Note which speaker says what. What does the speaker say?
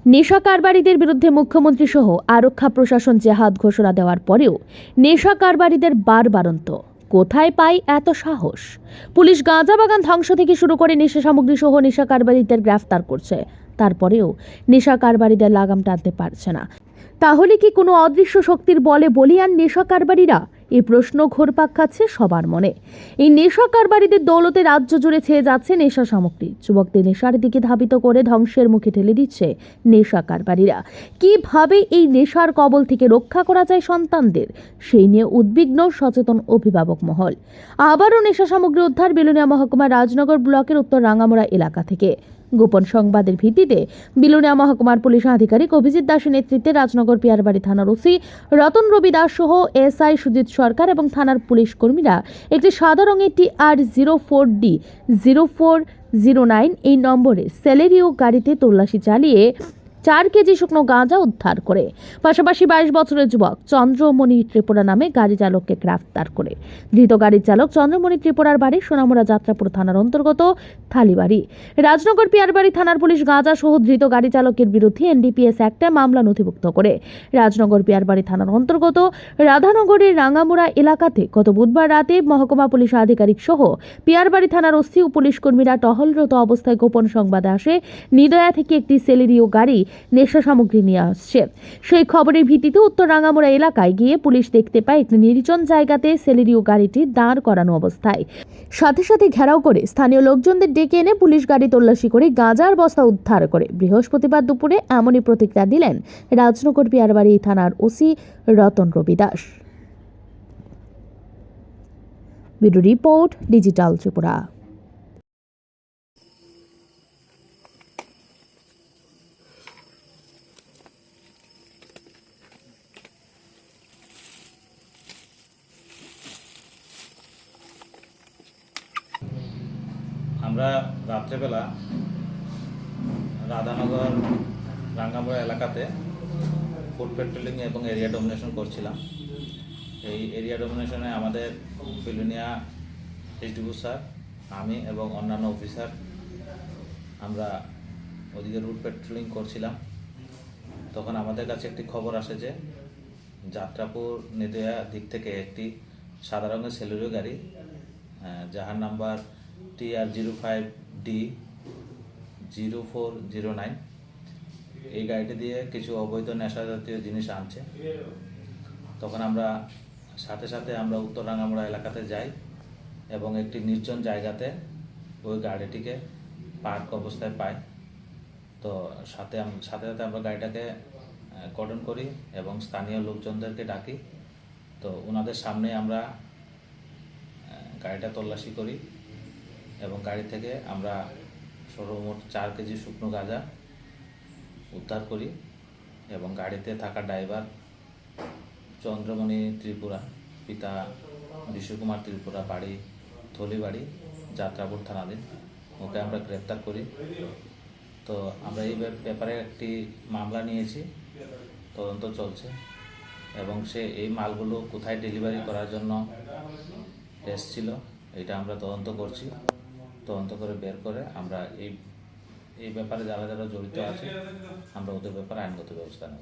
Speaker 1: নেশা কারবারিদের বিরুদ্ধে মুখ্যমন্ত্রী সহ আরক্ষা প্রশাসন জেহাদ ঘোষণা দেওয়ার পরেও নেশা কারবারিদের বারবারন্ত কোথায় পায় এত সাহস? পুলিশ গাঁজা বাগান ধ্বংস থেকে শুরু করে নেশা সামগ্রী সহ নেশা কারবারিদের গ্রেফতার করছে, তারপরেও নেশা কারবারিদের লাগাম টানতে পারছে না। তাহলে কি কোনো অদৃশ্য শক্তির বলে বলিয়ান নেশা কারবারিরা? এই প্রশ্ন ঘুরপাক খাচ্ছে সবার মনে। এই নেশা কারবারিদের দৌলতে রাজ্য জুড়ে ছেয়ে যাচ্ছে নেশা সামগ্রী। যুবকদের নেশার দিকে ধাবিত করে ধ্বংসের মুখে ঠেলে দিচ্ছে নেশা কারবারিরা। কিভাবে এই নেশার কবল থেকে রক্ষা করা যায় সন্তানদের, সেই নিয়ে উদ্বিগ্ন সচেতন অভিভাবক মহল। আবারও নেশা সামগ্রী উদ্ধার বিলোনিয়া মহকুমার রাজনগর ব্লকের উত্তর রাঙ্গামুড়া এলাকা থেকে। গোপন সংবাদের ভিত্তিতে বিলোনিয়া মহকুমার পুলিশ আধিকারিক অভিজিৎ দাসের নেতৃত্বে রাজনগর পিয়ারবাড়ি থানার ওসি রতন রবি দাস সহ এসআই সুজিত সরকার এবং থানার পুলিশ কর্মীরা একটি সাদা রঙের TR04D0409 এই নম্বরে সেলেরিও গাড়িতে তল্লাশি চালিয়ে 4 কেজি শুকনো গাঁজা উদ্ধার করে পাশাপাশি 22 বছরের যুবক চন্দ্রমণি ত্রিপুরা নামে গাড়ি চালককে গ্রেফতার করে। ধৃত গাড়ির চালক চন্দ্রমণি ত্রিপুরার বাড়ি সোনামুড়া যাত্রাপুর থানার অন্তর্গত থালিবাড়ি। রাজনগর পিয়ারবাড়ি থানার পুলিশ গাঁজা সহ ধৃত গাড়ি চালকের বিরুদ্ধে NDPS অ্যাক্টে মামলা নথিভুক্ত করে রাজনগর পিয়ারবাড়ি থানার অন্তর্গত রাধানগরের রাঙ্গামুড়া এলাকাতে গত বুধবার রাতে মহকুমা পুলিশ আধিকারিক সহ পিয়ারবাড়ি থানার ওসি ও পুলিশ কর্মীরা টহলরত অবস্থায় গোপন সংবাদে আসে নিদয়া থেকে একটি সেলেরিও গাড়ি নেশা সামগ্রী নিয়ে আসছে। সেই খবরের ভিত্তিতে উত্তর রাঙ্গামুড়া এলাকায় গিয়ে পুলিশ দেখতে পায় একটি নির্জন জায়গাতে সেলেরিও গাড়িটি দাঁড় করানো অবস্থায়। সাথে সাথে ঘেরাও করে স্থানীয় লোকজনদের ডেকে এনে পুলিশ গাড়ি তল্লাশি করে গাঁজার বস্তা উদ্ধার করে। বৃহস্পতিবার দুপুরে এমনই প্রতিক্রিয়া দিলেন রাজনগর পিয়ারবাড়ি থানার OC Ratan Rabi Das. Bureau report, digital Tripura.
Speaker 2: আমরা রাত্রেবেলা রাধানগর রাঙ্গামুড়া এলাকাতে ফুড পেট্রোলিং এবং এরিয়া ডমিনেশন করছিলাম। এই এরিয়া ডমিনেশনে আমাদের বিলোনিয়া SDO স্যার, আমি এবং অন্যান্য অফিসার আমরা ওদিকে রুট পেট্রোলিং করছিলাম। তখন আমাদের কাছে একটি খবর আসে যে যাত্রাপুর নিদয়া দিক থেকে একটি সাদা রঙের সেলেরিও গাড়ি, যাহার নাম্বার TR05D0409, এই গাড়িটি দিয়ে কিছু অবৈধ নেশা জাতীয় জিনিস আনছে। তখন আমরা সাথে সাথে উত্তর রাঙ্গামুড়া এলাকাতে যাই এবং একটি নির্জন জায়গাতে ওই গাড়িটিকে পার্ক অবস্থায় পাই। তো সাথে সাথে আমরা গাড়িটাকে কর্ডন করি এবং স্থানীয় লোকজনদেরকে ডাকি। তো ওনাদের সামনে আমরা গাড়িটা তল্লাশি করি এবং গাড়ি থেকে আমরা সর্বমোট 4 কেজি শুকনো গাঁজা উদ্ধার করি এবং গাড়িতে থাকা ড্রাইভার চন্দ্রমণি ত্রিপুরা, পিতা বিশ্বকুমার ত্রিপুরা, বাড়ি থলিবাড়ি, যাত্রাপুর থানাধীন, ওকে আমরা গ্রেপ্তার করি। তো আমরা এই ব্যাপারে একটি মামলা নিয়েছি, তদন্ত চলছে এবং সে এই মালগুলো কোথায় ডেলিভারি করার জন্য এসেছিল এটা আমরা তদন্ত করছি। তদন্ত করে বের করে আমরা এই ব্যাপারে যারা যারা জড়িত আছে আমরা ওদের ব্যাপারে আইনগত ব্যবস্থা নেব।